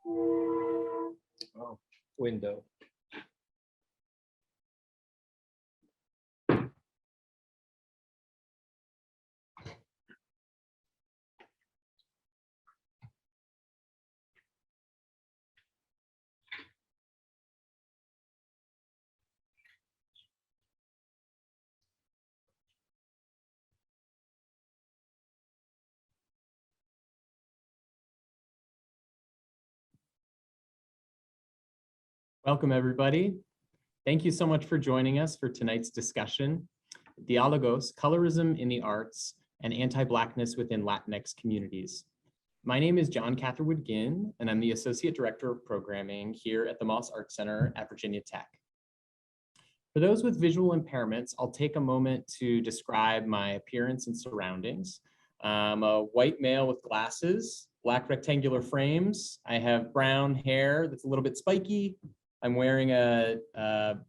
Oh, window. Welcome, everybody. Thank you so much for joining us for tonight's discussion, Diálogos, Colorism in the Arts and Anti-Blackness within Latinx Communities. My name is John Catherwood Ginn, and I'm the Associate Director of Programming here at the Moss Art Center at Virginia Tech. For those with visual impairments, I'll take a moment to describe my appearance and surroundings. I'm a white male with glasses, black rectangular frames. I have brown hair that's a little bit spiky. I'm wearing a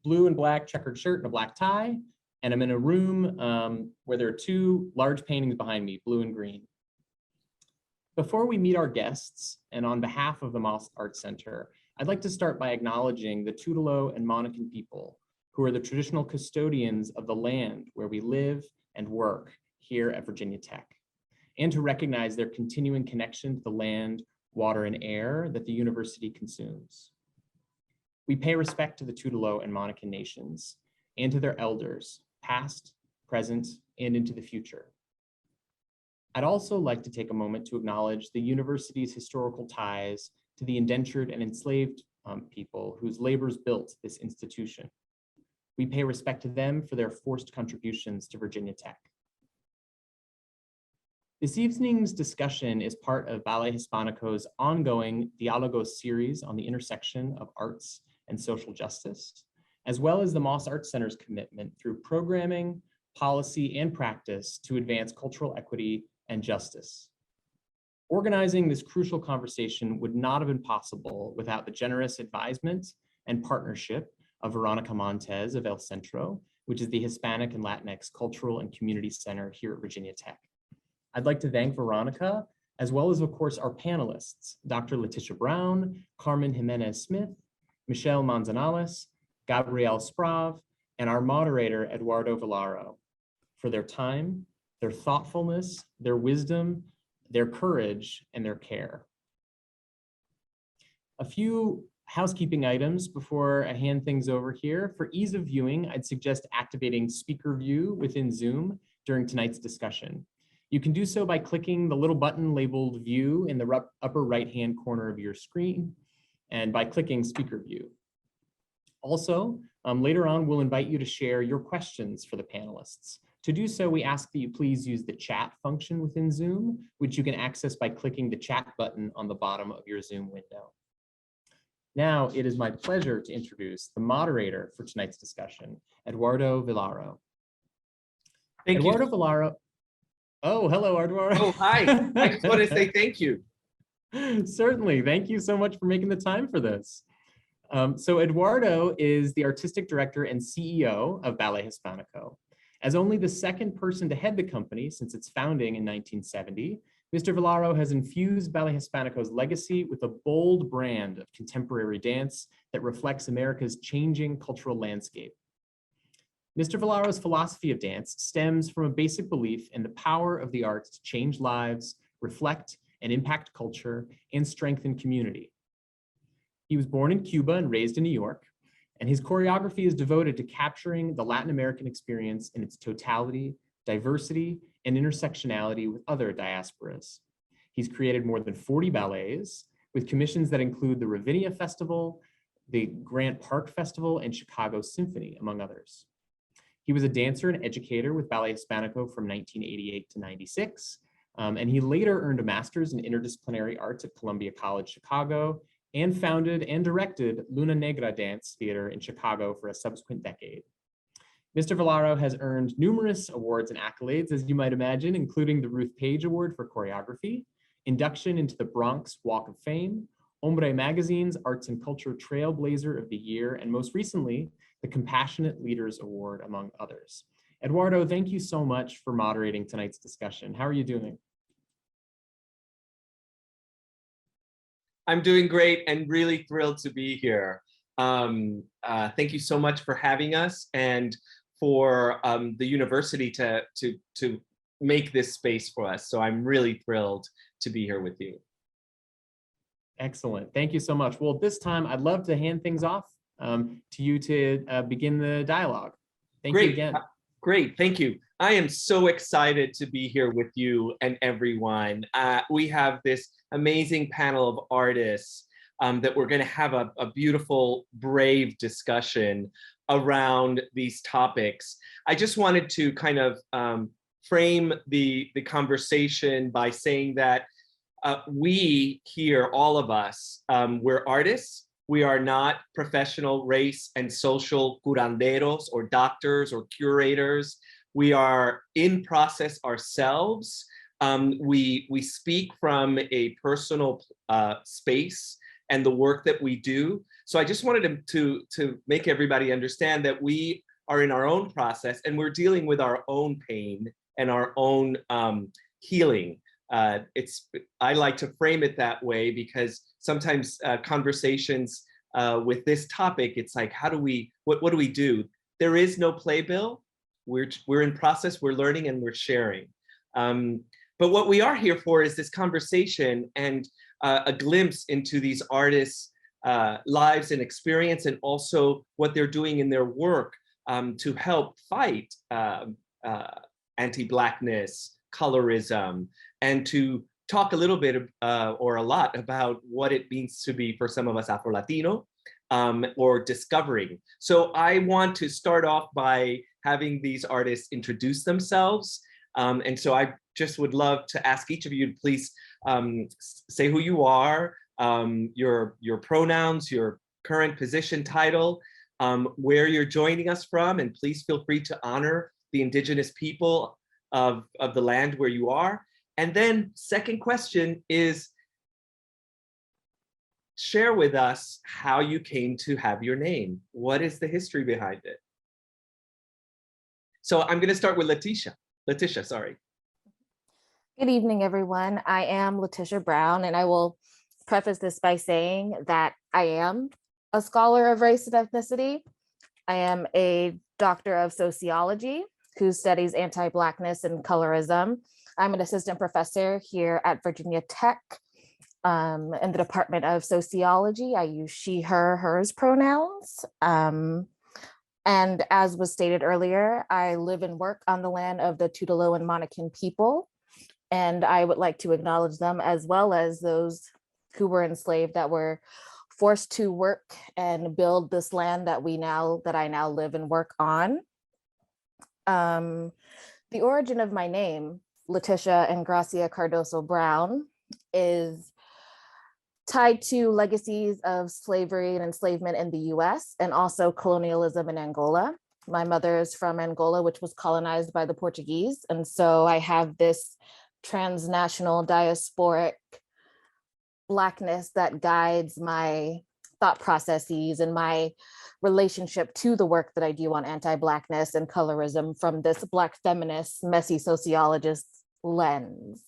blue and black checkered shirt and a black tie, and I'm in a room where there are two large paintings behind me, blue and green. Before we meet our guests, and on behalf of the Moss Art Center, I'd like to start by acknowledging the Tutelo and Monacan people, who are the traditional custodians of the land where we live and work here at Virginia Tech, and to recognize their continuing connection to the land, water, and air that the university consumes. We pay respect to the Tutelo and Monacan nations and to their elders, past, present, and into the future. I'd also like to take a moment to acknowledge the university's historical ties to the indentured and enslaved people whose labors built this institution. We pay respect to them for their forced contributions to Virginia Tech. This evening's discussion is part of Ballet Hispánico's ongoing Diálogos series on the intersection of arts and social justice, as well as the Moss Art Center's commitment through programming, policy, and practice to advance cultural equity and justice. Organizing this crucial conversation would not have been possible without the generous advisement and partnership of Veronica Montes of El Centro, which is the Hispanic and Latinx Cultural and Community Center here at Virginia Tech. I'd like to thank Veronica, as well as, of course, our panelists, Dr. Letisha Brown, Carmen Giménez Smith, Michelle Manzanales, Gabrielle Sprauve, and our moderator, Eduardo Vilaro, for their time, their thoughtfulness, their wisdom, their courage, and their care. A few housekeeping items before I hand things over here. For ease of viewing, I'd suggest activating speaker view within Zoom during tonight's discussion. You can do so by clicking the little button labeled view in the upper right-hand corner of your screen and by clicking speaker view. Also, later on, we'll invite you to share your questions for the panelists. To do so, we ask that you please use the chat function within Zoom, which you can access by clicking the chat button on the bottom of your Zoom window. Now, it is my pleasure to introduce the moderator for tonight's discussion, Eduardo Vilaro. Thank you. Eduardo Vilaro. Oh, hello, Eduardo. Oh, hi. I just want to say thank you. Certainly. Thank you so much for making the time for this. So Eduardo is the artistic director and CEO of Ballet Hispánico. As only the second person to head the company since its founding in 1970, Mr. Vilaro has infused Ballet Hispánico's legacy with a bold brand of contemporary dance that reflects America's changing cultural landscape. Mr. Vilaro's philosophy of dance stems from a basic belief in the power of the arts to change lives, reflect and impact culture, and strengthen community. He was born in Cuba and raised in New York, and his choreography is devoted to capturing the Latin American experience in its totality, diversity, and intersectionality with other diasporas. He's created more than 40 ballets with commissions that include the Ravinia Festival, the Grant Park Festival, and Chicago Symphony, among others. He was a dancer and educator with Ballet Hispánico from 1988 to 96, and he later earned a master's in interdisciplinary arts at Columbia College, Chicago, and founded and directed Luna Negra Dance Theater in Chicago for a subsequent decade. Mr. Vilaro has earned numerous awards and accolades, as you might imagine, including the Ruth Page Award for Choreography, induction into the Bronx Walk of Fame, Hombre Magazine's Arts and Culture Trailblazer of the Year, and most recently, the Compassionate Leaders Award, among others. Eduardo, thank you so much for moderating tonight's discussion. How are you doing? I'm doing great and really thrilled to be here. Thank you so much for having us and for the university to make this space for us. So I'm really thrilled to be here with you. Excellent. Thank you so much. Well, this time I'd love to hand things off to you to begin the dialogue. Thank you again. Great, thank you. I am so excited to be here with you and everyone. We have this amazing panel of artists that we're going to have a beautiful, brave discussion around these topics. I just wanted to kind of frame the conversation by saying that we here, all of us, we're artists. We are not professional race and social curanderos or doctors or curators. We are in process ourselves. We speak from a personal space and the work that we do. So I just wanted to make everybody understand that we are in our own process and we're dealing with our own pain and our own healing. I like to frame it that way because sometimes conversations with this topic, it's like, what do we do? There is no playbill. We're in process, we're learning and we're sharing. But what we are here for is this conversation and a glimpse into these artists' lives and experience, and also what they're doing in their work to help fight anti-Blackness, colorism, and to talk a little bit or a lot about what it means to be, for some of us, Afro-Latino, or discovering. So I want to start off by having these artists introduce themselves. And so I just would love to ask each of you to please say who you are, your pronouns, your current position, title, where you're joining us from, and please feel free to honor the indigenous people of the land where you are. And then second question is, share with us how you came to have your name. What is the history behind it? So I'm going to start with Letisha. Letisha, sorry. Good evening, everyone. I am Letisha Brown, and I will preface this by saying that I am a scholar of race and ethnicity. I am a doctor of sociology who studies anti-Blackness and colorism. I'm an assistant professor here at Virginia Tech in the Department of Sociology. I use she, her, hers pronouns. And as was stated earlier, I live and work on the land of the Tutelo and Monacan people. And I would like to acknowledge them, as well as those who were enslaved that were forced to work and build this land that I now live and work on. The origin of my name, Letisha Engracia Cardoso Brown, is tied to legacies of slavery and enslavement in the US and also colonialism in Angola. My mother is from Angola, which was colonized by the Portuguese. And so I have this transnational diasporic Blackness that guides my thought processes and my relationship to the work that I do on anti-Blackness and colorism from this Black feminist, messy sociologist lens.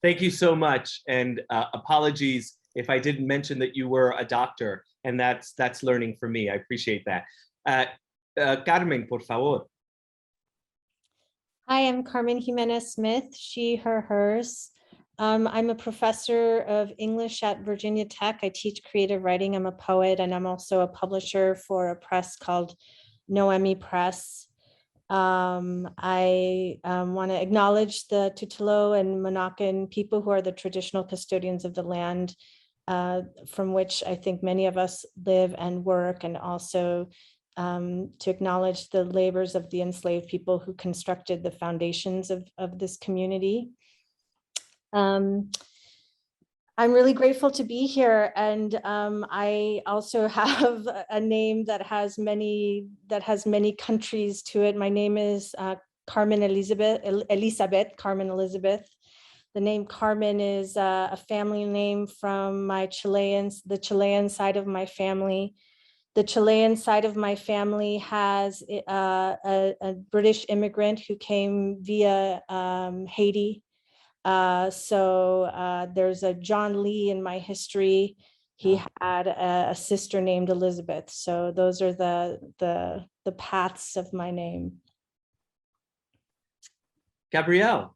Thank you so much. And apologies if I didn't mention that you were a doctor, and that's learning for me. I appreciate that. Carmen, por favor. Hi, I'm Carmen Giménez Smith, she, her, hers. I'm a professor of English at Virginia Tech. I teach creative writing. I'm a poet, and I'm also a publisher for a press called Noemi Press. I want to acknowledge the Tutelo and Monacan people who are the traditional custodians of the land from which I think many of us live and work, and also to acknowledge the labors of the enslaved people who constructed the foundations of this community. I'm really grateful to be here, and I also have a name that has many countries to it. My name is Carmen Elizabeth, Carmen Elizabeth. The name Carmen is a family name from the Chilean side of my family. The Chilean side of my family has a British immigrant who came via Haiti. There's a John Lee in my history. He had a sister named Elizabeth. So those are the paths of my name. Gabrielle.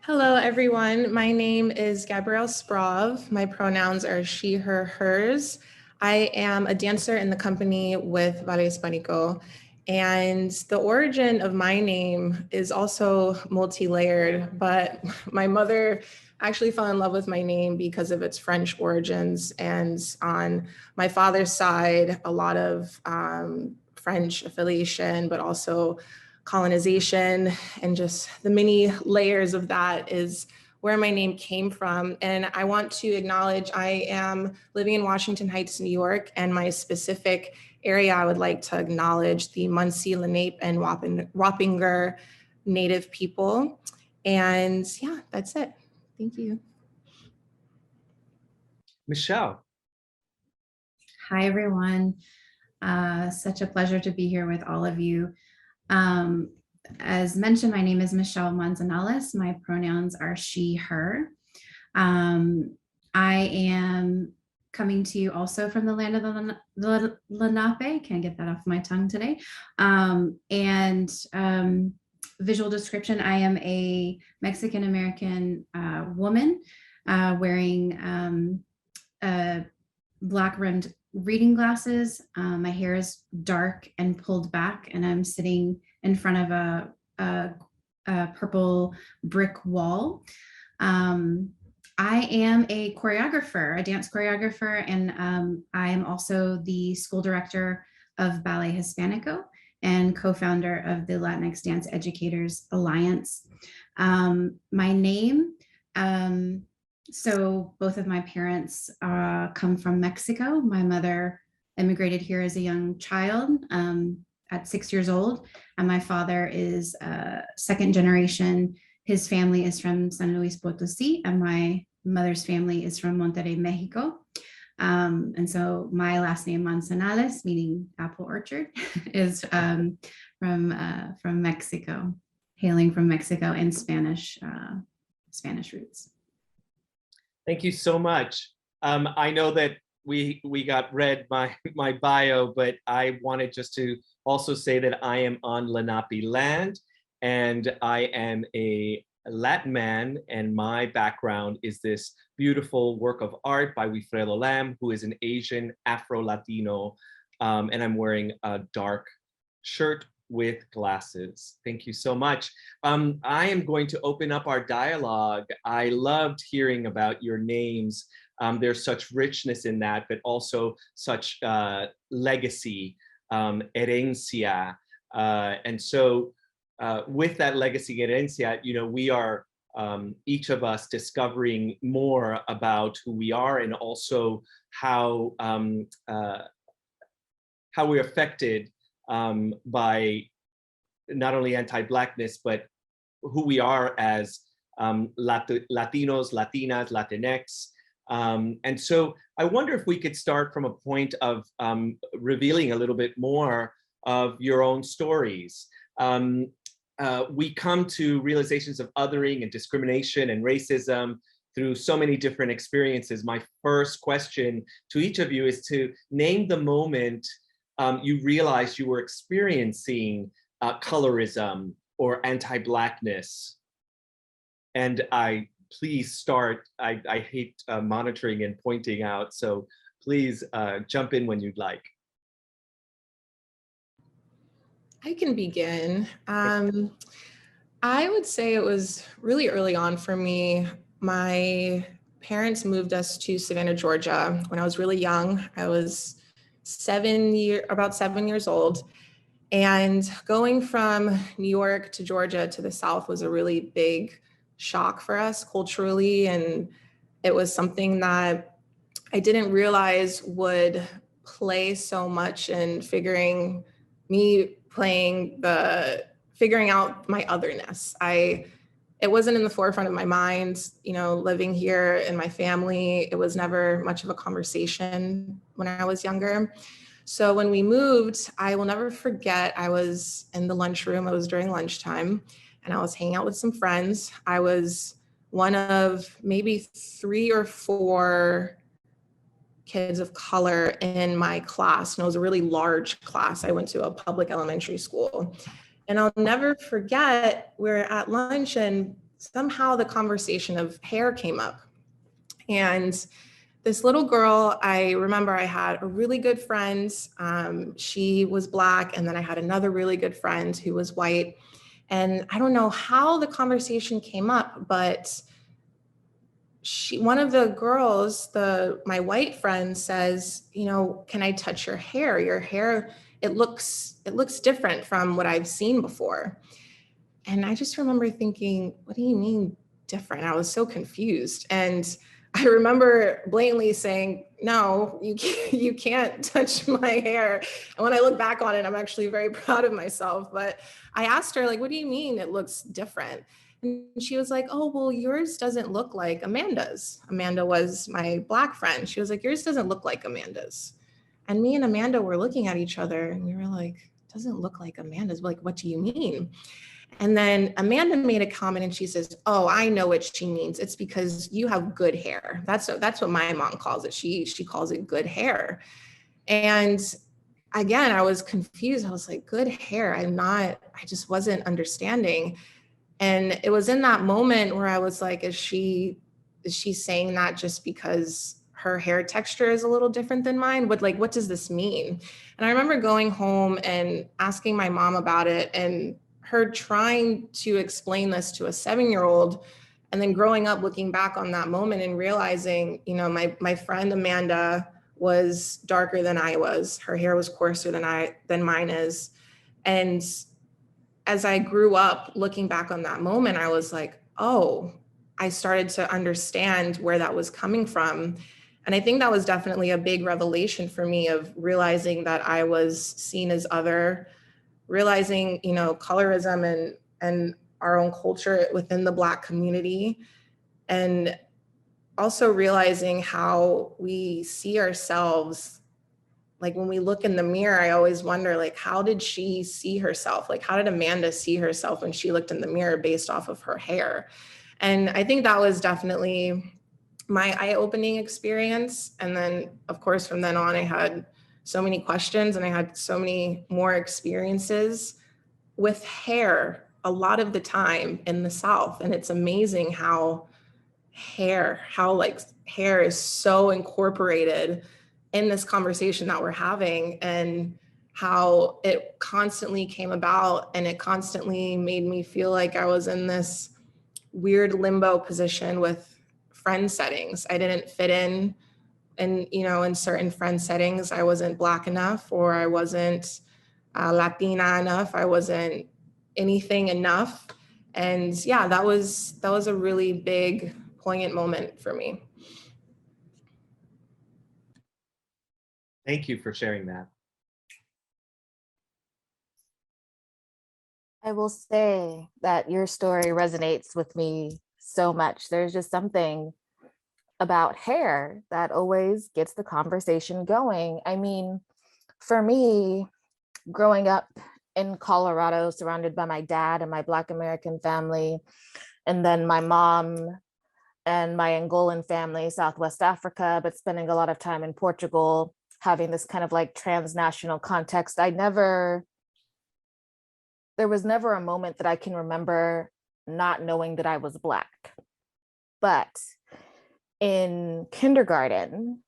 Hello, everyone. My name is Gabrielle Sprauve. My pronouns are she, her, hers. I am a dancer in the company with Ballet Hispánico. And the origin of my name is also multi-layered, but my mother actually fell in love with my name because of its French origins. And on my father's side, a lot of French affiliation, but also colonization, and just the many layers of that is where my name came from. And I want to acknowledge I am living in Washington Heights, New York, and my specific area I would like to acknowledge the Munsee, Lenape, and Wappinger Native people. And yeah, that's it. Thank you. Michelle. Hi, everyone. Such a pleasure to be here with all of you. As mentioned, my name is Michelle Manzanales. My pronouns are she, her. I am coming to you also from the land of the Lenape. Can't get that off my tongue today. Visual description, I am a Mexican-American woman wearing black-rimmed reading glasses. My hair is dark and pulled back, and I'm sitting in front of a purple brick wall. I am a choreographer, a dance choreographer, and I am also the school director of Ballet Hispánico and co-founder of the Latinx Dance Educators Alliance. My name, so both of my parents come from Mexico. My mother immigrated here as a young child at 6 years old, and my father is second generation. His family is from San Luis Potosí, and my mother's family is from Monterrey, Mexico. And so my last name, Manzanales, meaning apple orchard, is from Mexico, hailing from Mexico, and Spanish roots. Thank you so much. I know that we got read my bio, but I wanted just to also say that I am on Lenape land, and I am a Latin man, and my background is this beautiful work of art by Wilfredo Lam, who is an Asian Afro-Latino, and I'm wearing a dark shirt with glasses. Thank you so much. I am going to open up our dialogue. I loved hearing about your names. There's such richness in that, but also such legacy, herencia. And so with that legacy herencia, you know, we are each of us discovering more about who we are, and also how we're affected by not only anti-Blackness, but who we are as Latinos, Latinas, Latinx. And so I wonder if we could start from a point of revealing a little bit more of your own stories. We come to realizations of othering and discrimination and racism through so many different experiences. My first question to each of you is to name the moment you realized you were experiencing colorism or anti-Blackness. And please start. I hate monitoring and pointing out, so please jump in when you'd like. I can begin. I would say it was really early on for me. My parents moved us to Savannah, Georgia when I was really young. I was about 7 years old. And going from New York to Georgia to the South was a really big shock for us culturally. And it was something that I didn't realize would play so much in figuring out my otherness. It wasn't in the forefront of my mind, you know, living here in my family. It was never much of a conversation when I was younger. So when we moved, I will never forget, I was in the lunchroom, it was during lunchtime, and I was hanging out with some friends. I was one of maybe 3 or 4 kids of color in my class, and it was a really large class. I went to a public elementary school. And I'll never forget, we're at lunch and somehow the conversation of hair came up. And this little girl, I remember I had a really good friend. She was Black, and then I had another really good friend who was white. And I don't know how the conversation came up, but one of the girls, my white friend says, you know, can I touch your hair? Your hair, it looks different from what I've seen before. And I just remember thinking, what do you mean different? I was so confused. And I remember blatantly saying, no, you can't touch my hair. And when I look back on it, I'm actually very proud of myself. But I asked her, like, what do you mean it looks different? And she was like, oh, well, yours doesn't look like Amanda's. Amanda was my Black friend. She was like, yours doesn't look like Amanda's. And me and Amanda were looking at each other and we were like, it doesn't look like Amanda's. We're like, what do you mean? And then Amanda made a comment and she says, oh, I know what she means. It's because you have good hair. That's what my mom calls it. She calls it good hair. And again, I was confused. I was like, good hair. I just wasn't understanding. And it was in that moment where I was like, is she saying that just because her hair texture is a little different than mine? What does this mean? And I remember going home and asking my mom about it and her trying to explain this to a 7-year-old, and then growing up looking back on that moment and realizing, you know, my friend Amanda was darker than I was. Her hair was coarser than mine is. And as I grew up looking back on that moment, I was like, oh, I started to understand where that was coming from. And I think that was definitely a big revelation for me, of realizing that I was seen as other, realizing, you know, colorism and our own culture within the Black community, and also realizing how we see ourselves. Like when we look in the mirror, I always wonder, like, how did she see herself? Like, how did Amanda see herself when she looked in the mirror based off of her hair? And I think that was definitely my eye-opening experience. And then, of course, from then on, I had so many questions and I had so many more experiences with hair a lot of the time in the South. And it's amazing how hair is so incorporated in this conversation that we're having, and how it constantly came about, and it constantly made me feel like I was in this weird limbo position with friend settings. I didn't fit in, and you know, in certain friend settings, I wasn't Black enough, or I wasn't Latina enough. I wasn't anything enough. And yeah, that was a really big, poignant moment for me. Thank you for sharing that. I will say that your story resonates with me so much. There's just something about hair that always gets the conversation going. I mean, for me, growing up in Colorado, surrounded by my dad and my Black American family, and then my mom and my Angolan family, Southwest Africa, but spending a lot of time in Portugal, having this kind of like transnational context, there was never a moment that I can remember not knowing that I was Black. But in kindergarten,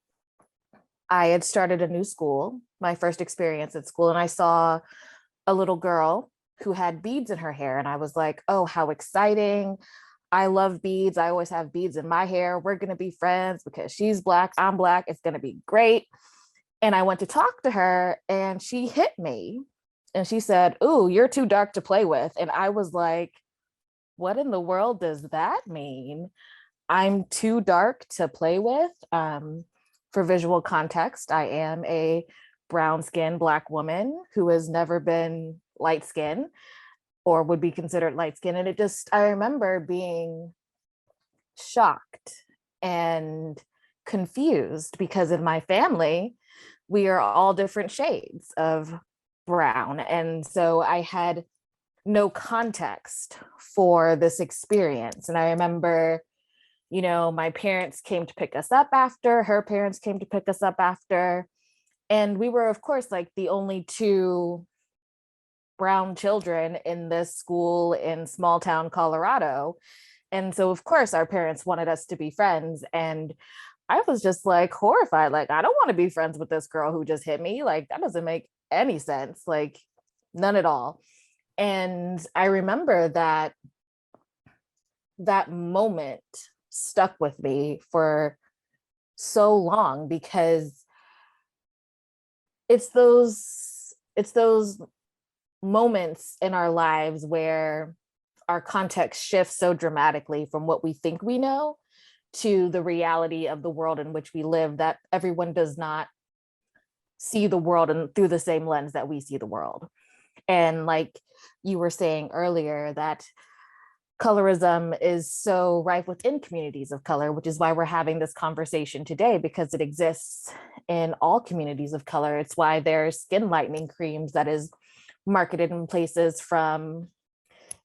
I had started a new school, my first experience at school, and I saw a little girl who had beads in her hair. And I was like, oh, how exciting. I love beads. I always have beads in my hair. We're going to be friends because she's Black, I'm Black. It's going to be great. And I went to talk to her and she hit me and she said, ooh, you're too dark to play with. And I was like, what in the world does that mean? I'm too dark to play with. For visual context, I am a brown-skinned Black woman who has never been light-skinned or would be considered light-skinned. And I remember being shocked and confused because in my family, we are all different shades of brown. And so I had no context for this experience. And I remember, you know, my parents came to pick us up after, her parents came to pick us up after. And we were, of course, like the only two brown children in this school in small town Colorado. And so, of course, our parents wanted us to be friends. And I was just like horrified. Like, I don't want to be friends with this girl who just hit me. Like, that doesn't make any sense. Like, none at all. And I remember that that moment stuck with me for so long, because it's those moments in our lives where our context shifts so dramatically from what we think we know to the reality of the world in which we live, that everyone does not see the world and through the same lens that we see the world. And like you were saying earlier, that colorism is so rife within communities of color, which is why we're having this conversation today, because it exists in all communities of color. It's why there's skin lightening creams that is marketed in places from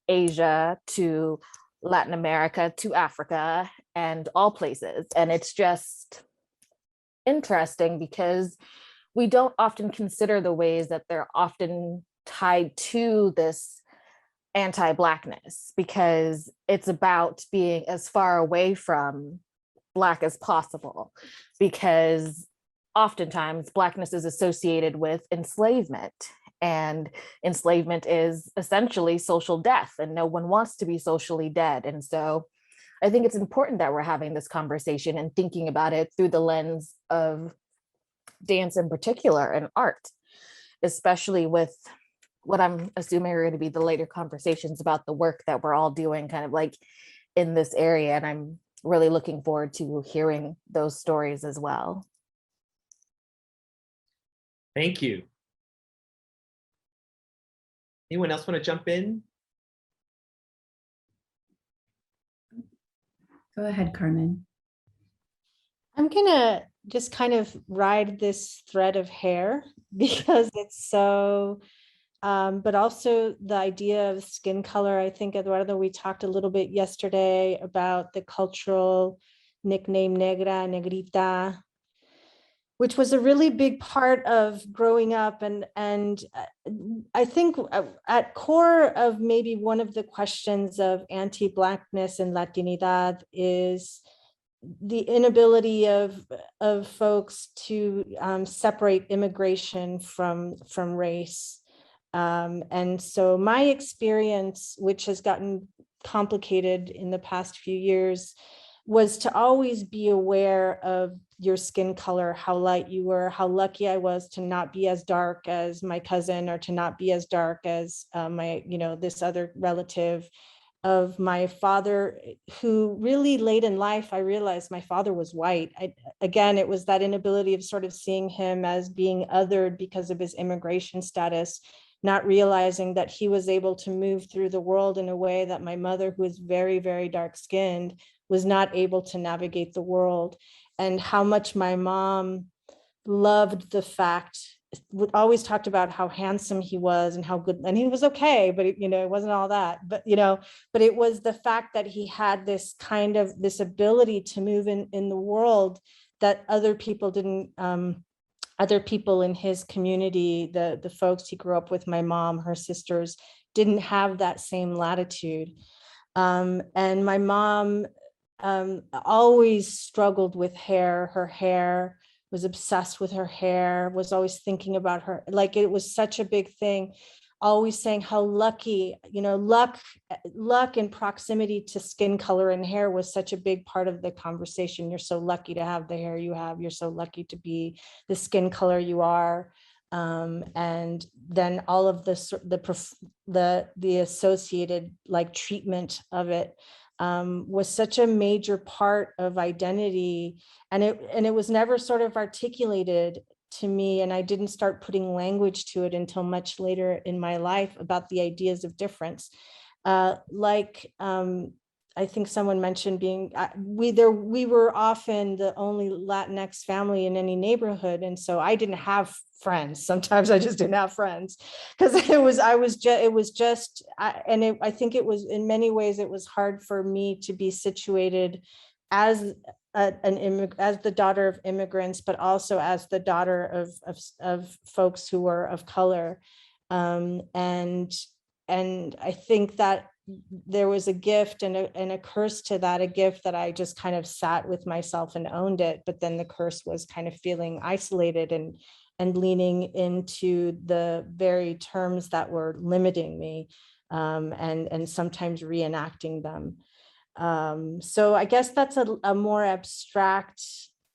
Asia to Latin America to Africa and all places. And it's just interesting because we don't often consider the ways that they're often tied to this anti-Blackness, because it's about being as far away from Black as possible, because oftentimes Blackness is associated with enslavement, and enslavement is essentially social death, and no one wants to be socially dead. And so I think it's important that we're having this conversation and thinking about it through the lens of dance in particular and art, especially with what I'm assuming are going to be the later conversations about the work that we're all doing kind of like in this area. And I'm really looking forward to hearing those stories as well. Thank you. Anyone else want to jump in? Go ahead, Carmen. I'm gonna just kind of ride this thread of hair because it's so, but also the idea of skin color. I think, Eduardo, we talked a little bit yesterday about the cultural nickname negra, negrita, which was a really big part of growing up. And I think at core of maybe one of the questions of anti-Blackness and Latinidad is the inability of folks to separate immigration from race. And so my experience, which has gotten complicated in the past few years, was to always be aware of your skin color, how light you were, how lucky I was to not be as dark as my cousin, or to not be as dark as my, this other relative of my father, who really late in life, I realized my father was white. Again, it was that inability of sort of seeing him as being othered because of his immigration status, not realizing that he was able to move through the world in a way that my mother, who is very, very dark skinned, was not able to navigate the world. And how much my mom loved the fact, always talked about how handsome he was and how good, and he was okay, but it wasn't all that, but it was the fact that he had this kind of this ability to move in the world that other people didn't, other people in his community, the folks he grew up with, my mom, her sisters, didn't have that same latitude. And my mom always struggled with hair. Her hair, was obsessed with her hair, was always thinking about her, like it was such a big thing, always saying how lucky, luck in proximity to skin color and hair was such a big part of the conversation. You're so lucky to have the hair you have. You're so lucky to be the skin color you are. And then all of the associated like treatment of it was such a major part of identity, and it was never sort of articulated to me, and I didn't start putting language to it until much later in my life about the ideas of difference. I think someone mentioned being, we were often the only Latinx family in any neighborhood. And so I didn't have friends. Sometimes I just didn't have friends because I think it was, in many ways, it was hard for me to be situated as as the daughter of immigrants, but also as the daughter of folks who were of color. And I think that there was a gift and a curse to that, a gift that I just kind of sat with myself and owned it. But then the curse was kind of feeling isolated and leaning into the very terms that were limiting me, and sometimes reenacting them. So I guess that's a more abstract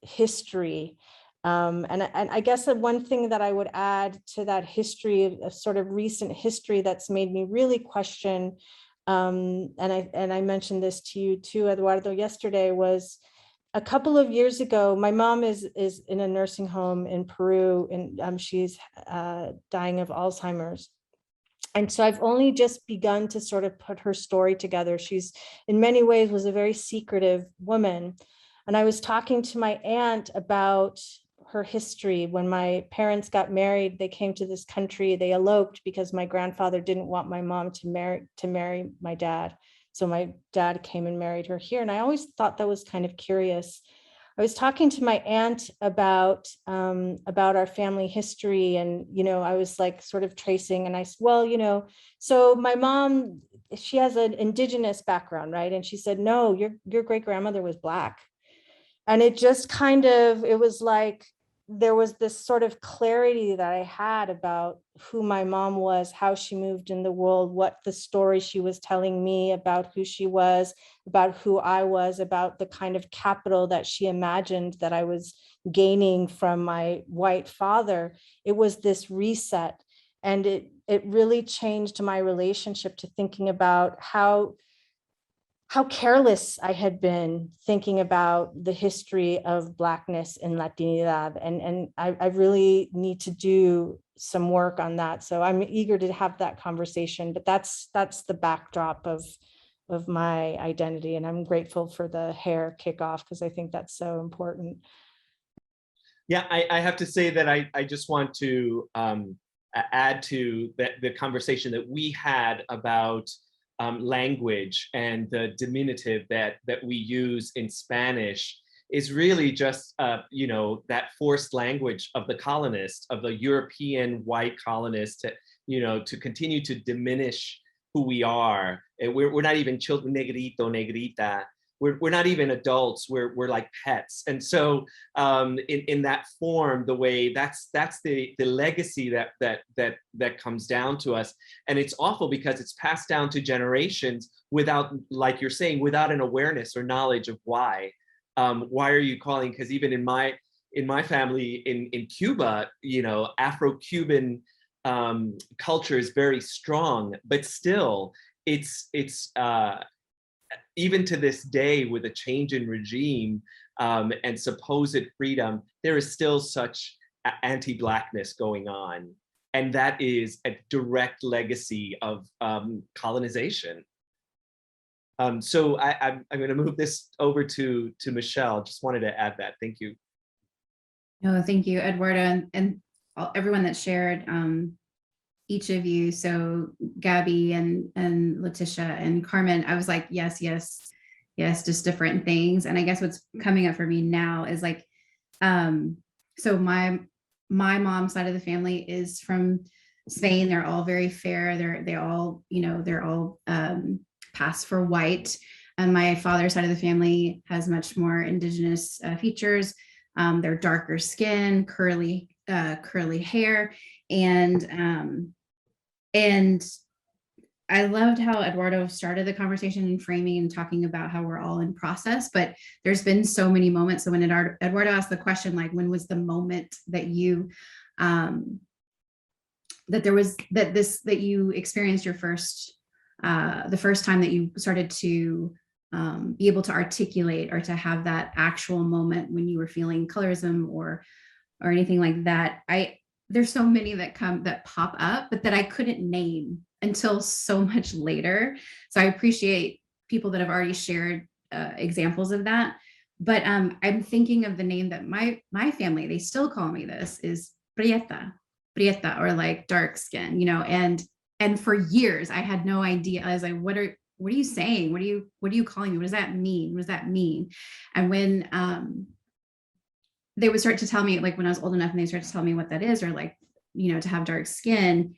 history. And I guess that one thing that I would add to that history, a sort of recent history that's made me really question, and I mentioned this to you too, Eduardo, yesterday, was a couple of years ago. My mom is in a nursing home in Peru, and she's dying of Alzheimer's. And so I've only just begun to sort of put her story together. She's in many ways was a very secretive woman. And I was talking to my aunt about her history. When my parents got married, they came to this country, they eloped because my grandfather didn't want my mom to marry my dad. So my dad came and married her here. And I always thought that was kind of curious. I was talking to my aunt about our family history, and I was like sort of tracing, and I said, well, so my mom, she has an indigenous background, right? And she said, no, your great grandmother was Black. And it just kind of, it was like there was this sort of clarity that I had about who my mom was, how she moved in the world, what the story she was telling me about who she was, about who I was, about the kind of capital that she imagined that I was gaining from my white father. It was this reset. And it really changed my relationship to thinking about how careless I had been thinking about the history of Blackness in Latinidad. And I really need to do some work on that. So I'm eager to have that conversation, but that's the backdrop of my identity. And I'm grateful for the hair kickoff because I think that's so important. Yeah, I have to say that I just want to add to the conversation that we had about language and the diminutive that we use in Spanish is really just that forced language of the colonist, of the European white colonist, to continue to diminish who we are. We're not even children, negrito, negrita. We're not even adults. We're like pets. And so in that form, the way that's the legacy that comes down to us. And it's awful because it's passed down to generations without, like you're saying, without an awareness or knowledge of why. Why are you calling? Because even in my family in Cuba, Afro-Cuban culture is very strong, but still it's even to this day, with a change in regime and supposed freedom, there is still such anti-Blackness going on. And that is a direct legacy of colonization. So I'm going to move this over to Michelle. Just wanted to add that. Thank you. No, thank you, Eduardo, and everyone that shared. Each of you, so Gabby and Letisha and Carmen, I was like, yes, just different things. And I guess what's coming up for me now is like, so my mom's side of the family is from Spain. They're all very fair. They're all passed for white. And my father's side of the family has much more indigenous features. They're darker skin, curly hair, and I loved how Eduardo started the conversation and framing and talking about how we're all in process, but there's been so many moments. So when Eduardo asked the question, like, when was the moment that you, that you experienced your first, the first time that you started to be able to articulate or to have that actual moment when you were feeling colorism or anything like that? There's so many that pop up, but that I couldn't name until so much later. So I appreciate people that have already shared examples of that. But I'm thinking of the name that my family, they still call me this, is prieta, or like dark skin, you know, and for years I had no idea. I was like, what are you saying? What are you calling me? What does that mean? What does that mean? And when they would start to tell me, like when I was old enough and they started to tell me what that is, or like, you know, to have dark skin,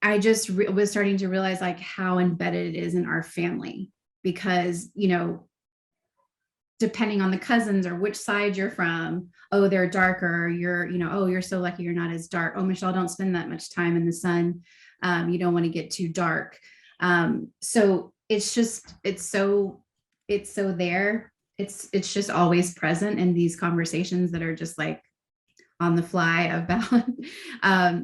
I just was starting to realize like how embedded it is in our family, because, you know, depending on the cousins or which side you're from, oh, they're darker, you're, you know, oh, you're so lucky you're not as dark. Oh, Michelle, don't spend that much time in the sun. You don't want to get too dark. So it's just, it's so there. It's just always present in these conversations that are just like on the fly about,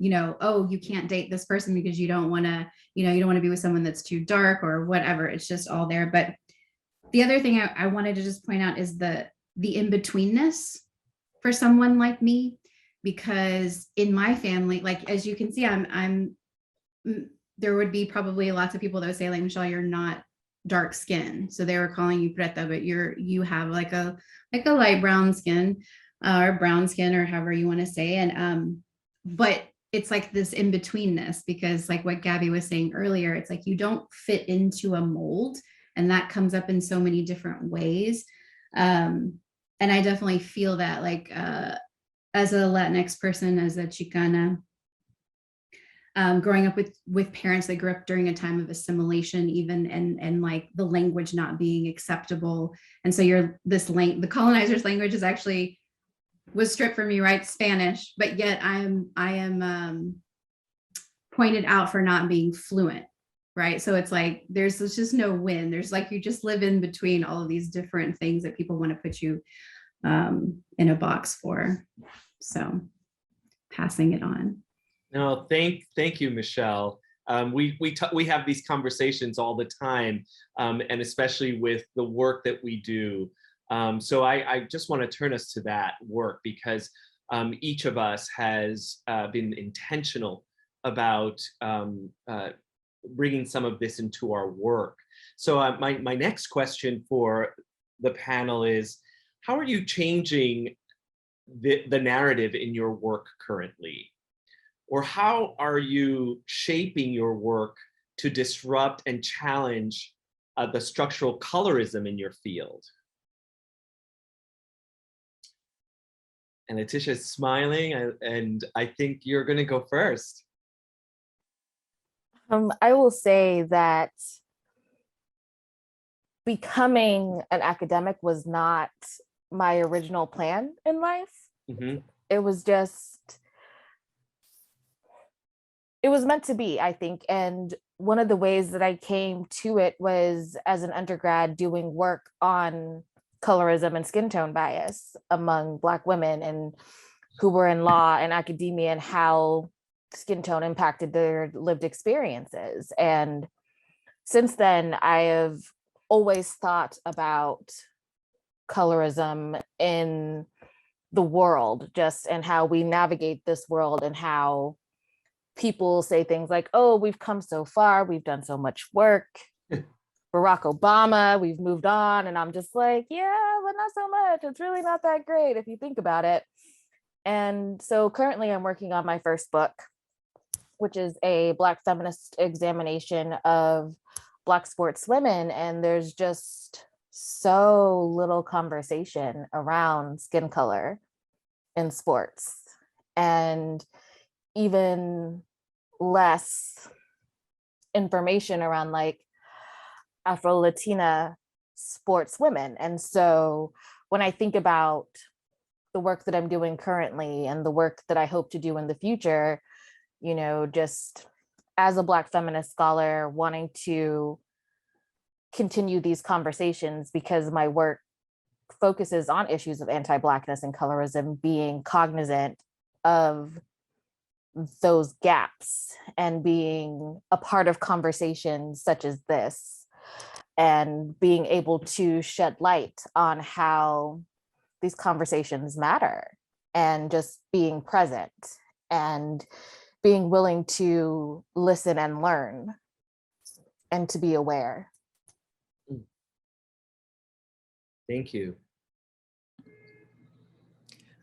you know, oh, you can't date this person because you don't want to, you know, you don't want to be with someone that's too dark or whatever. It's just all there. But the other thing I wanted to just point out is the in-betweenness for someone like me, because in my family, like, as you can see, there would be probably lots of people that would say, like, Michelle, you're not dark skin. So they were calling you preta, but you have like a light brown skin, or brown skin, or however you want to say. And but it's like this in-betweenness, because like what Gabby was saying earlier, it's like you don't fit into a mold, and that comes up in so many different ways. And I definitely feel that, like, as a Latinx person, as a Chicana, growing up with parents that grew up during a time of assimilation, even, and like the language not being acceptable. And so the colonizer's language was stripped from me, right? Spanish, but yet I am pointed out for not being fluent, right? So it's like, there's just no win. There's like, you just live in between all of these different things that people want to put you in a box for. So passing it on. No, thank you, Michelle. We have these conversations all the time, and especially with the work that we do. So I just want to turn us to that work, because each of us has been intentional about bringing some of this into our work. So my next question for the panel is, how are you changing the narrative in your work currently? Or how are you shaping your work to disrupt and challenge the structural colorism in your field? And Letisha is smiling, and I think you're going to go first. I will say that becoming an academic was not my original plan in life. Mm-hmm. It was meant to be, I think. And one of the ways that I came to it was as an undergrad doing work on colorism and skin tone bias among Black women and who were in law and academia, and how skin tone impacted their lived experiences. And since then, I have always thought about colorism in the world, just and how we navigate this world, and how people say things like, oh, we've come so far, we've done so much work. Barack Obama, we've moved on. And I'm just like, yeah, but not so much. It's really not that great if you think about it. And so currently I'm working on my first book, which is a Black feminist examination of Black sports women. And there's just so little conversation around skin color in sports, and even less information around like Afro-Latina sports women. And so when I think about the work that I'm doing currently and the work that I hope to do in the future, you know, just as a Black feminist scholar, wanting to continue these conversations, because my work focuses on issues of anti-Blackness and colorism, being cognizant of those gaps and being a part of conversations such as this, and being able to shed light on how these conversations matter, and just being present and being willing to listen and learn and to be aware. Thank you.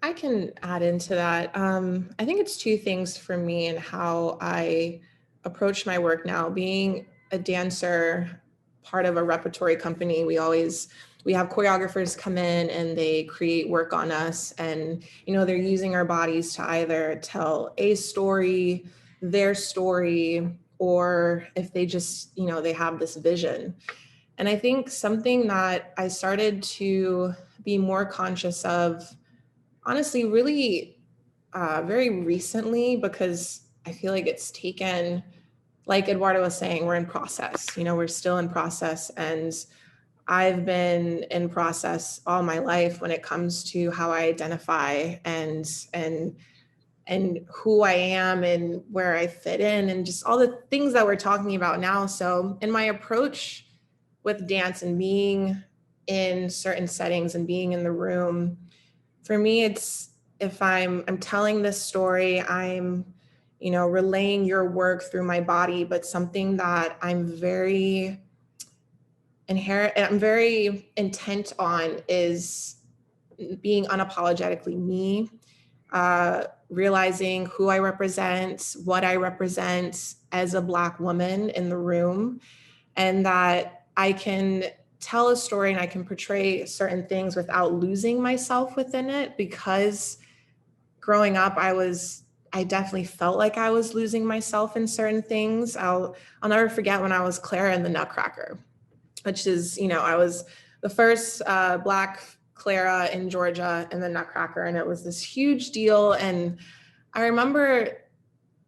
I can add into that. I think it's two things for me and how I approach my work now. Being a dancer, part of a repertory company, we have choreographers come in and they create work on us, and they're using our bodies to either tell a story, their story, or if they just they have this vision. And I think something that I started to be more conscious of, honestly, really very recently, because I feel like it's taken, like Eduardo was saying, we're in process, we're still in process. And I've been in process all my life when it comes to how I identify and who I am and where I fit in and just all the things that we're talking about now. So in my approach with dance and being in certain settings and being in the room, for me, it's, if I'm telling this story, I'm, relaying your work through my body, but something that I'm very intent on is being unapologetically me, realizing who I represent, what I represent as a Black woman in the room, and that I can tell a story and I can portray certain things without losing myself within it. Because growing up, I definitely felt like I was losing myself in certain things. I'll never forget when I was Clara in the Nutcracker, which is, I was the first Black Clara in Georgia in the Nutcracker, and it was this huge deal. And I remember,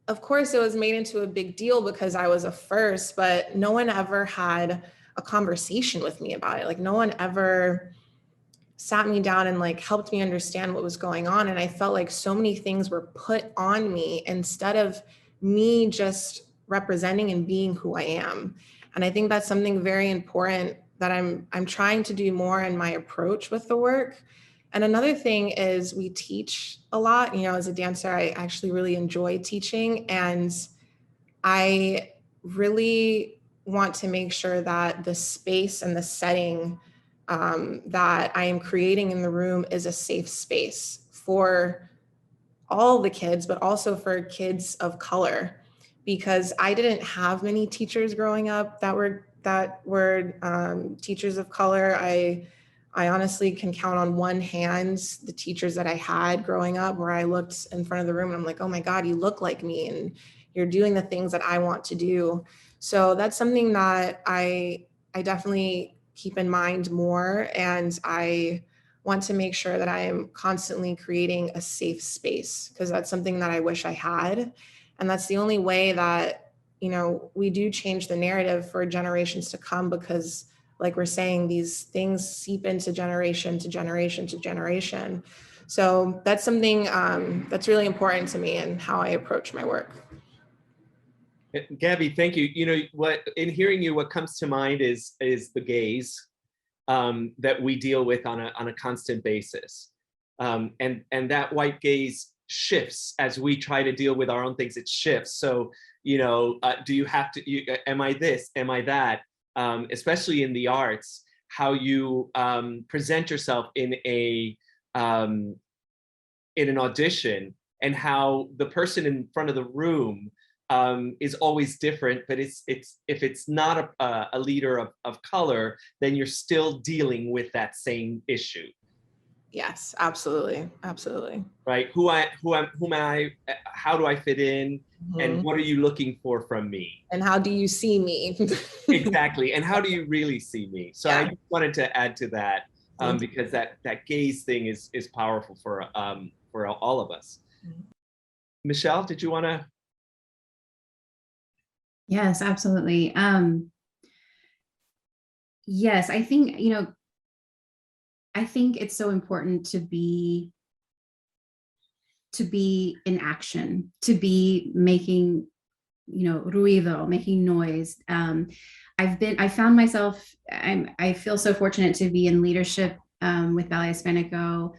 of course, it was made into a big deal because I was a first, but no one ever had a conversation with me about it. Like, no one ever sat me down and like helped me understand what was going on. And I felt like so many things were put on me instead of me just representing and being who I am. And I think that's something very important that I'm trying to do more in my approach with the work. And another thing is we teach a lot. As a dancer, I actually really enjoy teaching, and I really want to make sure that the space and the setting that I am creating in the room is a safe space for all the kids, but also for kids of color, because I didn't have many teachers growing up that were teachers of color. I honestly can count on one hand the teachers that I had growing up where I looked in front of the room and I'm like, oh my God, you look like me and you're doing the things that I want to do. So that's something that I definitely keep in mind more. And I want to make sure that I am constantly creating a safe space, because that's something that I wish I had. And that's the only way that, we do change the narrative for generations to come, because like we're saying, these things seep into generation to generation to generation. So that's something that's really important to me and how I approach my work. Gabby, thank you. In hearing you, what comes to mind is the gaze that we deal with on a constant basis. And that white gaze shifts as we try to deal with our own things. It shifts. So, do you have to, am I this, am I that? Especially in the arts, how you present yourself in an audition, and how the person in front of the room is always different. But if it's not a leader of color, then you're still dealing with that same issue. Yes, absolutely, absolutely. Right? Who am I? How do I fit in? Mm-hmm. And what are you looking for from me? And how do you see me? Exactly. And how do you really see me? So yeah. I just wanted to add to that because that gaze thing is powerful for all of us. Mm-hmm. Michelle, did you want to? Yes, absolutely. Yes, I think, I think it's so important to be in action, to be making, ruido, making noise. I found myself, I feel so fortunate to be in leadership with Ballet Hispánico,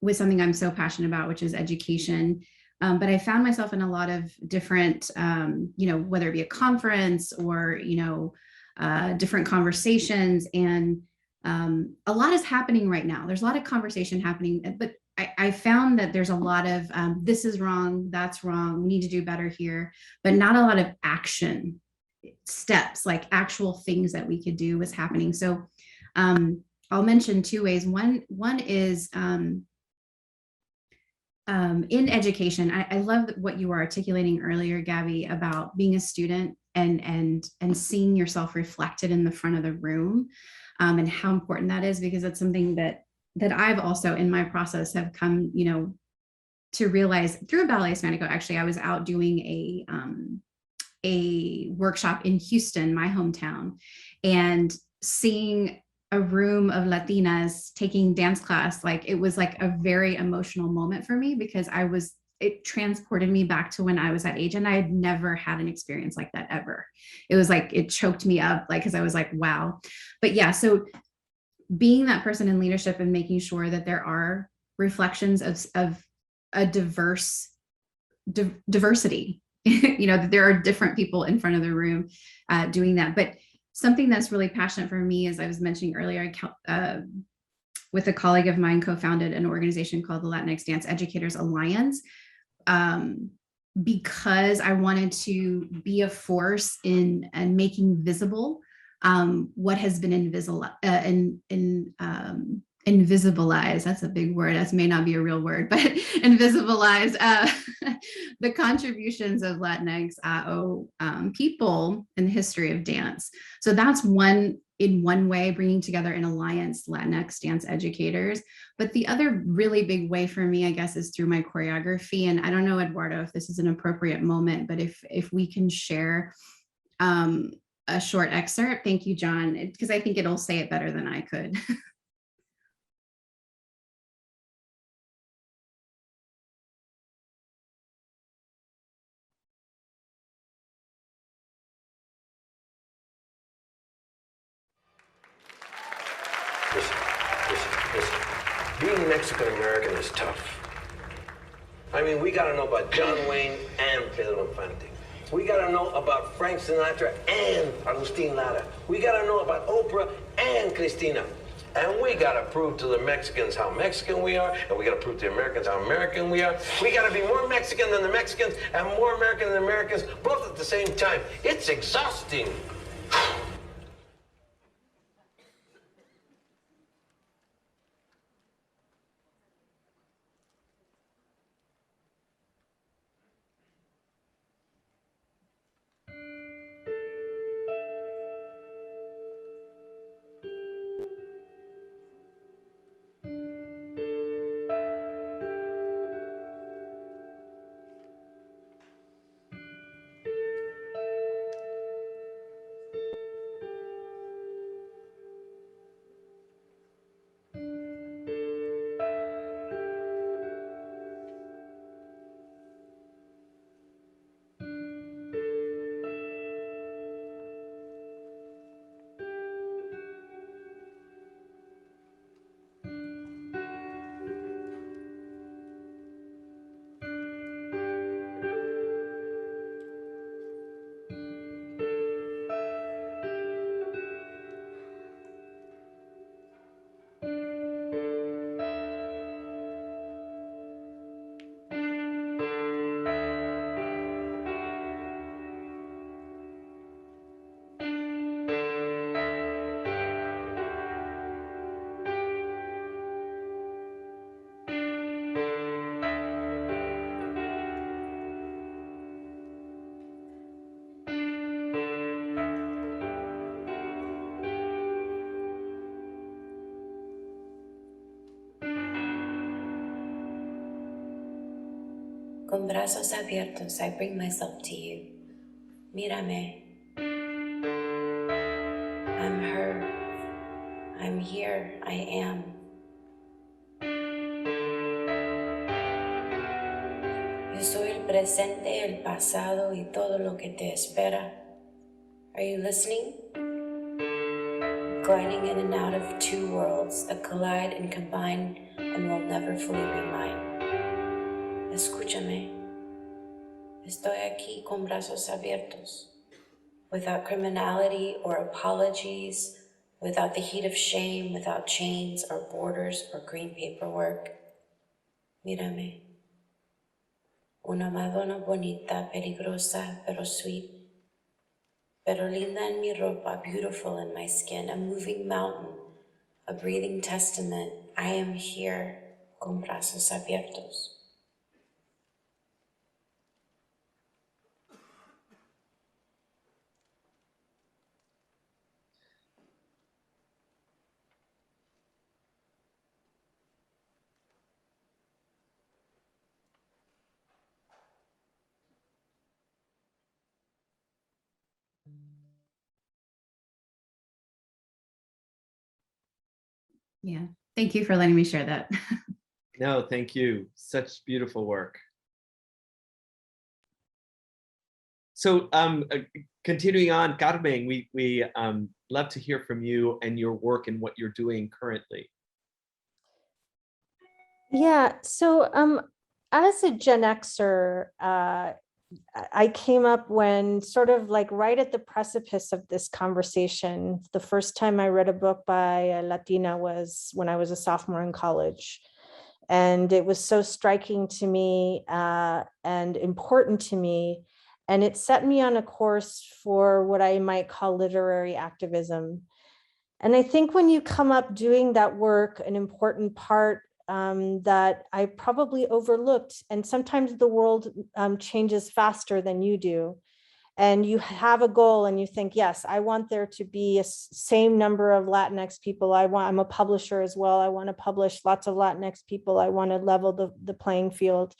with something I'm so passionate about, which is education. But I found myself in a lot of different, whether it be a conference or, different conversations. And a lot is happening right now. There's a lot of conversation happening, but I found that there's a lot of this is wrong, that's wrong, we need to do better here, but not a lot of action steps, like actual things that we could do was happening. So I'll mention two ways. One is in education. I love what you were articulating earlier, Gabby, about being a student and seeing yourself reflected in the front of the room, and how important that is, because it's something that I've also in my process have come, to realize through Ballet Hispánico. Actually, I was out doing a workshop in Houston, my hometown, and seeing a room of Latinas taking dance class, like it was like a very emotional moment for me, because it transported me back to when I was that age, and I had never had an experience like that ever. It was like, it choked me up, like, because I was like, wow. But yeah, so being that person in leadership and making sure that there are reflections of a diversity, that there are different people in front of the room doing that. But something that's really passionate for me, as I was mentioning earlier, with a colleague of mine, co-founded an organization called the Latinx Dance Educators Alliance, because I wanted to be a force in making visible what has been invisibilized. That's a big word. That may not be a real word, but invisibilize the contributions of Latinx people in the history of dance. So that's one way, bringing together an alliance, Latinx dance educators. But the other really big way for me, I guess, is through my choreography. And I don't know, Eduardo, if this is an appropriate moment, but if we can share a short excerpt. Thank you, John, because I think it'll say it better than I could. Listen. Being Mexican-American is tough. I mean, we gotta know about John Wayne and Pedro Infante. We gotta know about Frank Sinatra and Agustin Lara. We gotta know about Oprah and Christina. And we gotta prove to the Mexicans how Mexican we are, and we gotta prove to the Americans how American we are. We gotta be more Mexican than the Mexicans and more American than the Americans, both at the same time. It's exhausting. Con brazos abiertos, I bring myself to you. Mírame. I'm her. I'm here. I am. Yo soy el presente, el pasado y todo lo que te espera. Are you listening? Gliding in and out of two worlds that collide and combine and will never fully be mine. Escúchame. Estoy aquí con brazos abiertos, without criminality or apologies, without the heat of shame, without chains or borders or green paperwork. Mírame. Una Madonna bonita, peligrosa, pero sweet. Pero linda en mi ropa, beautiful in my skin, a moving mountain, a breathing testament. I am here, con brazos abiertos. Yeah, thank you for letting me share that. No, thank you. Such beautiful work. So continuing on, Carmen, we love to hear from you and your work and what you're doing currently. Yeah, so as a Gen Xer, I came up when sort of like right at the precipice of this conversation. The first time I read a book by a Latina was when I was a sophomore in college. And it was so striking to me and important to me. And it set me on a course for what I might call literary activism. And I think when you come up doing that work, an important part that I probably overlooked, and sometimes the world changes faster than you do. And you have a goal and you think, yes, I want there to be a same number of Latinx people. I'm a publisher as well. I want to publish lots of Latinx people. I want to level the playing field.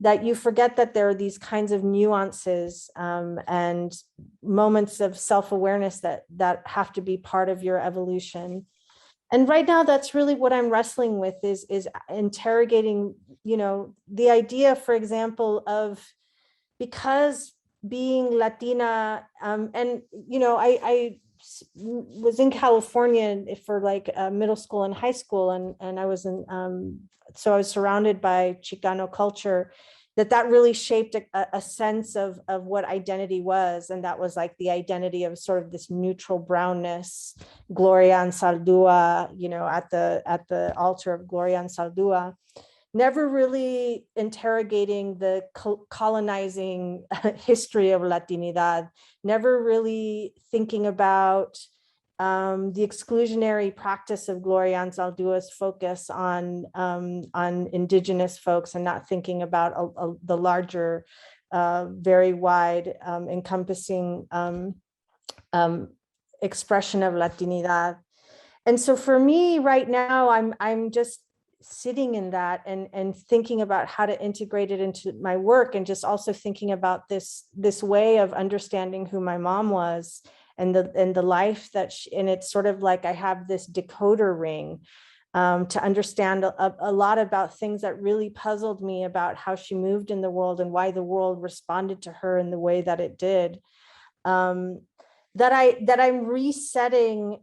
That you forget that there are these kinds of nuances and moments of self-awareness that have to be part of your evolution. And right now, that's really what I'm wrestling with is interrogating, the idea, for example, of because being Latina, and I was in California for like middle school and high school, and I was so I was surrounded by Chicano culture. That really shaped a sense of what identity was, and that was like the identity of sort of this neutral brownness, Gloria Anzaldúa, at the altar of Gloria Anzaldúa. Never really interrogating the colonizing history of Latinidad, never really thinking about the exclusionary practice of Gloria Anzaldúa's focus on indigenous folks and not thinking about the larger, very wide encompassing expression of Latinidad. And so for me right now, I'm just sitting in that and thinking about how to integrate it into my work, and just also thinking about this way of understanding who my mom was and the life that and it's sort of like I have this decoder ring to understand a lot about things that really puzzled me about how she moved in the world and why the world responded to her in the way that it did. That I'm resetting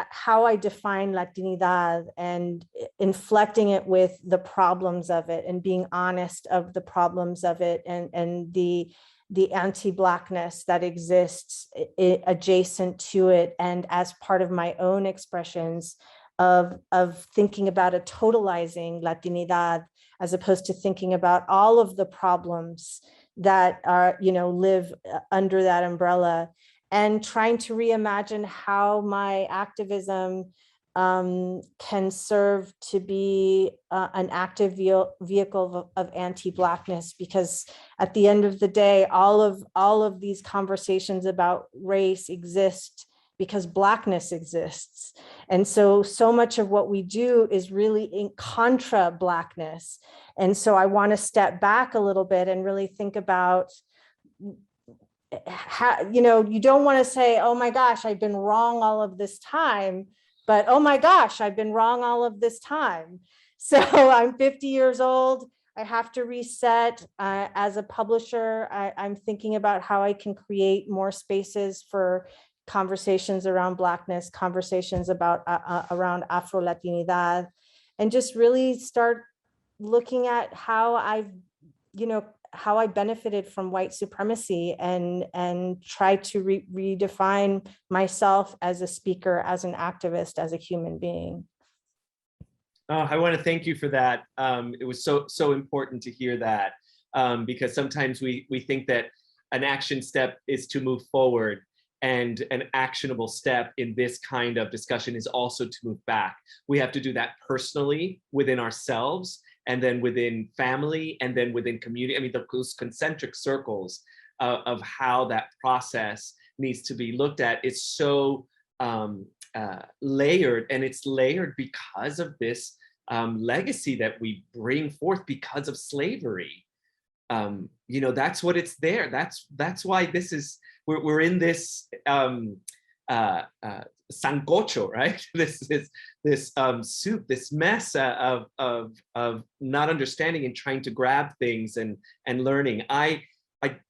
how I define Latinidad and inflecting it with the problems of it and being honest of the problems of it and the anti-Blackness that exists adjacent to it and as part of my own expressions of thinking about a totalizing Latinidad as opposed to thinking about all of the problems that are, live under that umbrella, and trying to reimagine how my activism can serve to be an active vehicle of anti-Blackness, because at the end of the day, all of these conversations about race exist because Blackness exists. And so much of what we do is really in contra Blackness. And so I want to step back a little bit and really think about how, you don't want to say, oh my gosh, I've been wrong all of this time, but oh my gosh, I've been wrong all of this time. So I'm 50 years old. I have to reset. As a publisher, I'm thinking about how I can create more spaces for conversations around Blackness, conversations about around Afro-Latinidad, and just really start looking at how I've, how I benefited from white supremacy and try to redefine myself as a speaker, as an activist, as a human being. Oh, I want to thank you for that. It was so important to hear that, because sometimes we think that an action step is to move forward, and an actionable step in this kind of discussion is also to move back. We have to do that personally within ourselves, and then within family, and then within community. I mean, those concentric circles of how that process needs to be looked at is so layered, and it's layered because of this legacy that we bring forth because of slavery. You know, that's what it's there. That's why this is, we're in this sancocho, right? This soup, this mess of not understanding and trying to grab things and learning. I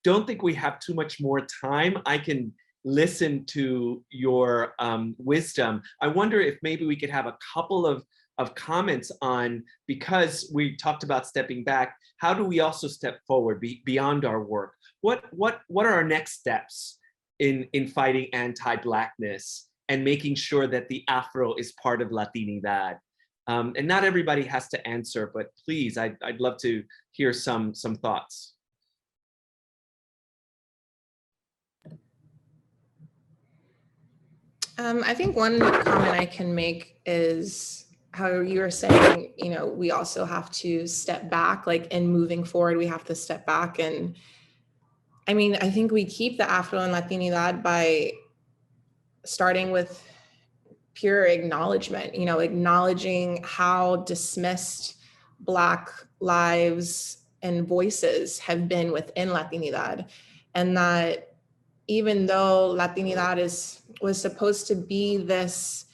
don't think we have too much more time. I can listen to your wisdom. I wonder if maybe we could have a couple of comments on, because we talked about stepping back, how do we also step forward beyond our work? What are our next steps in fighting anti-Blackness and making sure that the Afro is part of Latinidad? And not everybody has to answer, but please, I'd love to hear some thoughts. I think one comment I can make is how you were saying, you know, we also have to step back, like in moving forward, we have to step back. And I mean, I think we keep the Afro and Latinidad by starting with pure acknowledgement, you know, acknowledging how dismissed Black lives and voices have been within Latinidad. And that even though Latinidad was supposed to be this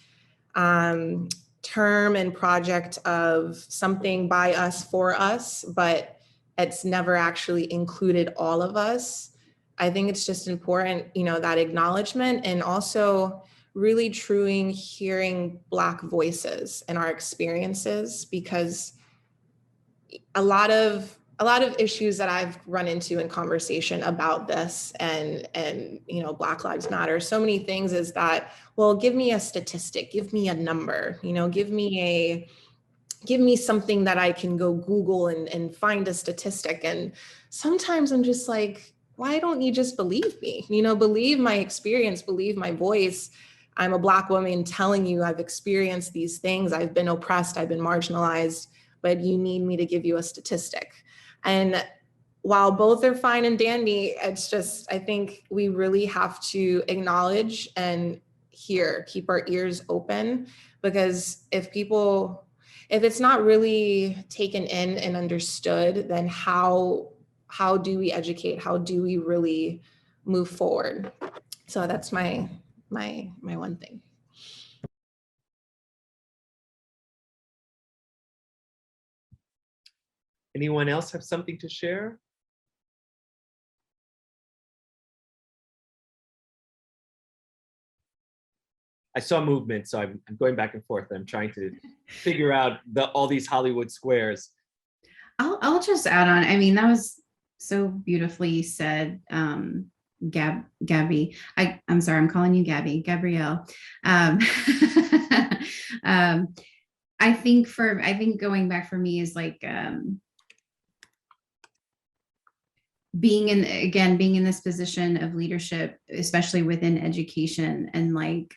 term and project of something by us for us, but it's never actually included all of us. I think it's just important, you know, that acknowledgement, and also really truly hearing Black voices and our experiences, because a lot of issues that I've run into in conversation about this and you know, Black Lives Matter, so many things is that, well, give me a statistic, give me a number, you know, give me something that I can go Google and find a statistic. And sometimes I'm just like, why don't you just believe me? You know, believe my experience, believe my voice. I'm a Black woman telling you I've experienced these things. I've been oppressed, I've been marginalized, but you need me to give you a statistic. And while both are fine and dandy, it's just, I think we really have to acknowledge and hear, keep our ears open, because if it's not really taken in and understood, then how do we educate? How do we really move forward? So that's my one thing. Anyone else have something to share? I saw movement, so I'm going back and forth. I'm trying to figure out all these Hollywood squares. I'll just add on. I mean, that was so beautifully said, Gabby. I'm sorry, I'm calling you Gabby, Gabrielle. I think going back for me is like being in this position of leadership, especially within education, and like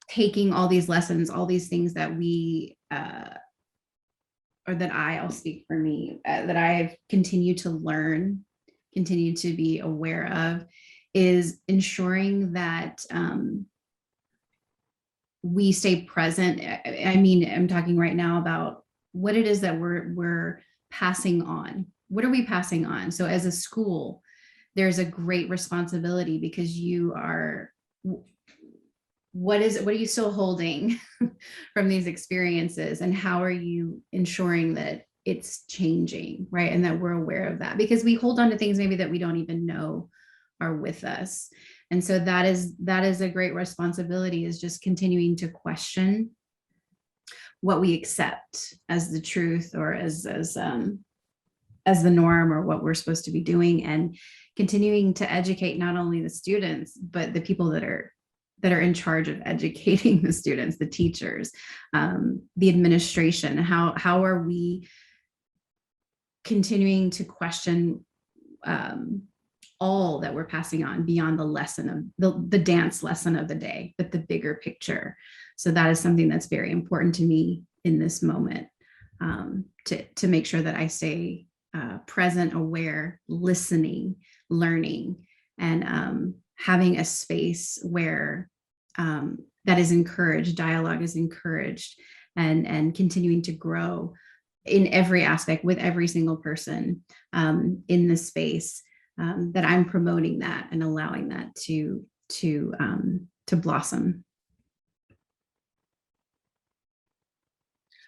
taking all these lessons, all these things that we or that I'll speak for me, that I've continued to learn, continue to be aware of, is ensuring that we stay present. I mean, I'm talking right now about what it is that we're passing on. What are we passing on? So as a school, there's a great responsibility, because you are, what are you still holding from these experiences, and how are you ensuring that it's changing, right? And that we're aware of that, because we hold on to things maybe that we don't even know are with us. And so that is a great responsibility, is just continuing to question what we accept as the truth, or as as the norm or what we're supposed to be doing, and continuing to educate not only the students, but the people that are in charge of educating the students, the teachers, the administration. How are we continuing to question all that we're passing on beyond the lesson of the dance lesson of the day, but the bigger picture? So that is something that's very important to me in this moment, to make sure that I stay present, aware, listening, learning, and having a space where that is encouraged, dialogue is encouraged, and continuing to grow in every aspect with every single person in the space, that I'm promoting that and allowing that to blossom.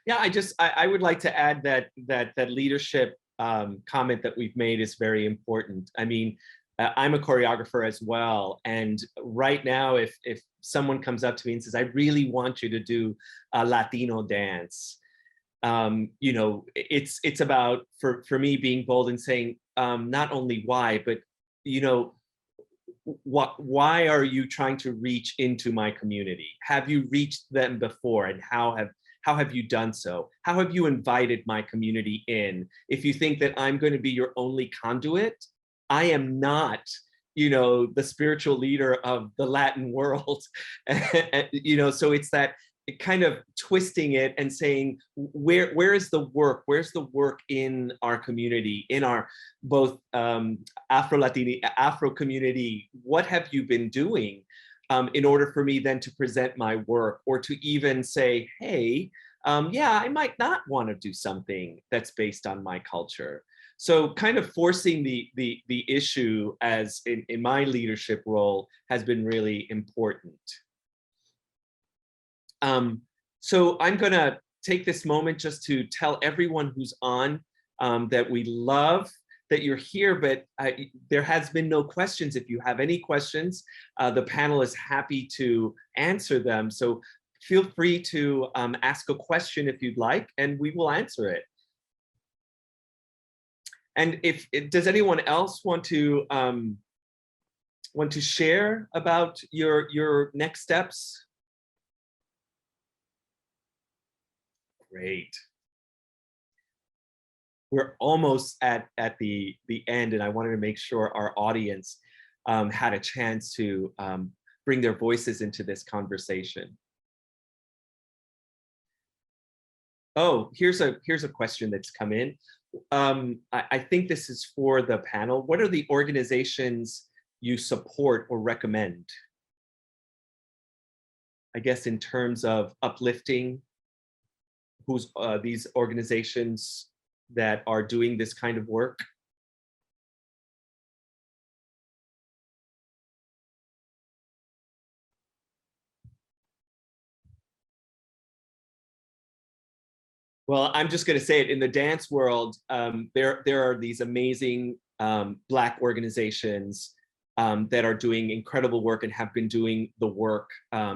Yeah, I would like to add that leadership comment that we've made is very important. I mean, I'm a choreographer as well, and right now, if someone comes up to me and says, "I really want you to do a Latino dance," you know, it's about for me being bold and saying not only why, but you know, why are you trying to reach into my community? Have you reached them before, and how have you done so? How have you invited my community in? If you think that I'm going to be your only conduit, I am not, you know, the spiritual leader of the Latin world. You know, so it's that kind of twisting it and saying, where is the work? Where's the work in our community, in our both Afro community? What have you been doing in order for me then to present my work, or to even say, hey, yeah, I might not want to do something that's based on my culture. So kind of forcing the issue as in my leadership role has been really important. So I'm gonna take this moment just to tell everyone who's on that we love that you're here, but there has been no questions. If you have any questions, the panel is happy to answer them. So feel free to ask a question if you'd like, and we will answer it. And does anyone else want to share about your next steps? Great. We're almost at the end, and I wanted to make sure our audience had a chance to bring their voices into this conversation. Oh, here's a question that's come in. I think this is for the panel. What are the organizations you support or recommend? I guess in terms of uplifting who's these organizations that are doing this kind of work. Well, I'm just going to say it, in the dance world, there are these amazing Black organizations that are doing incredible work and have been doing the work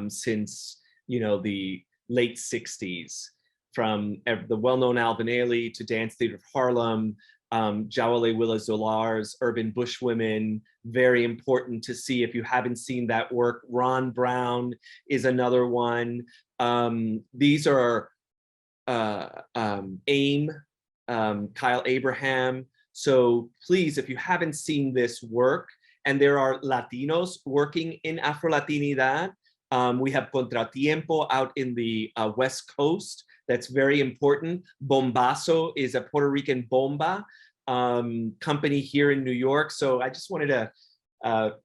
since, you know, the late 60s, from the well-known Alvin Ailey to Dance Theater of Harlem, Jawale Willa Zolar's Urban Bushwomen, very important to see if you haven't seen that work. Ron Brown is another one. These are AIM, Kyle Abraham. So please, if you haven't seen this work, and there are Latinos working in Afro-Latinidad, we have Contratiempo out in the West Coast. That's very important. Bombazo is a Puerto Rican bomba company here in New York. So I just wanted to,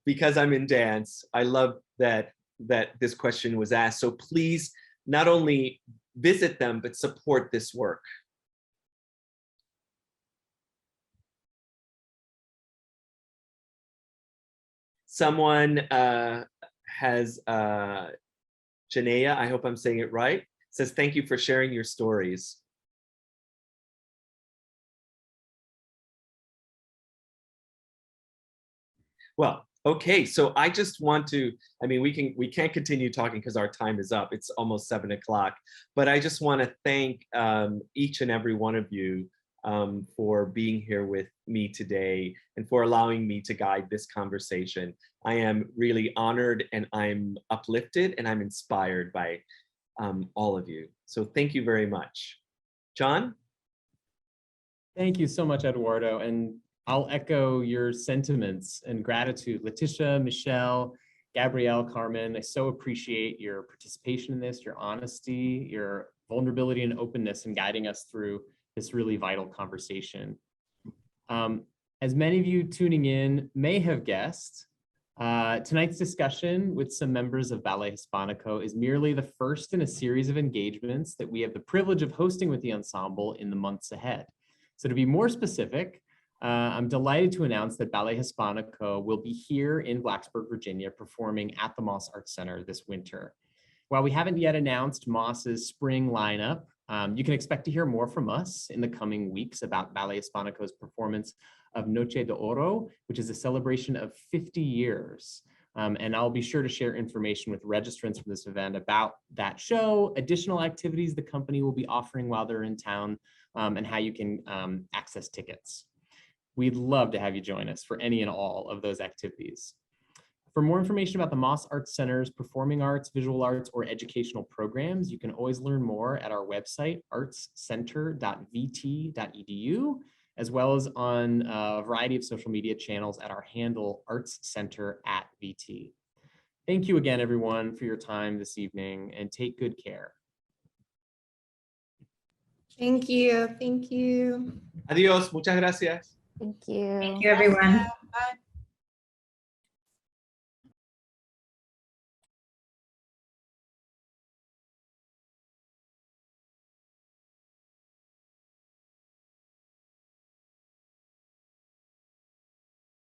because I'm in dance, I love that this question was asked. So please, not only visit them, but support this work. Someone has, Janaea, I hope I'm saying it right, says, thank you for sharing your stories. Well, okay, so I just want to, I mean, we can't continue talking because our time is up. It's almost 7 o'clock, but I just want to thank each and every one of you for being here with me today and for allowing me to guide this conversation. I am really honored and I'm uplifted and I'm inspired by all of you. So thank you very much. John? Thank you so much, Eduardo. And I'll echo your sentiments and gratitude. Letisha, Michelle, Gabrielle, Carmen, I so appreciate your participation in this, your honesty, your vulnerability and openness in guiding us through this really vital conversation. As many of you tuning in may have guessed, tonight's discussion with some members of Ballet Hispánico is merely the first in a series of engagements that we have the privilege of hosting with the ensemble in the months ahead. So to be more specific, I'm delighted to announce that Ballet Hispánico will be here in Blacksburg, Virginia, performing at the Moss Arts Center this winter. While we haven't yet announced Moss's spring lineup, you can expect to hear more from us in the coming weeks about Ballet Hispánico's performance of Noche de Oro, which is a celebration of 50 years. And I'll be sure to share information with registrants from this event about that show, additional activities the company will be offering while they're in town, and how you can access tickets. We'd love to have you join us for any and all of those activities. For more information about the Moss Arts Center's performing arts, visual arts, or educational programs, you can always learn more at our website, artscenter.vt.edu, as well as on a variety of social media channels at our handle, artscenter@VT. Thank you again, everyone, for your time this evening, and take good care. Thank you. Thank you. Adios, muchas gracias. Thank you. Thank you, everyone. Bye.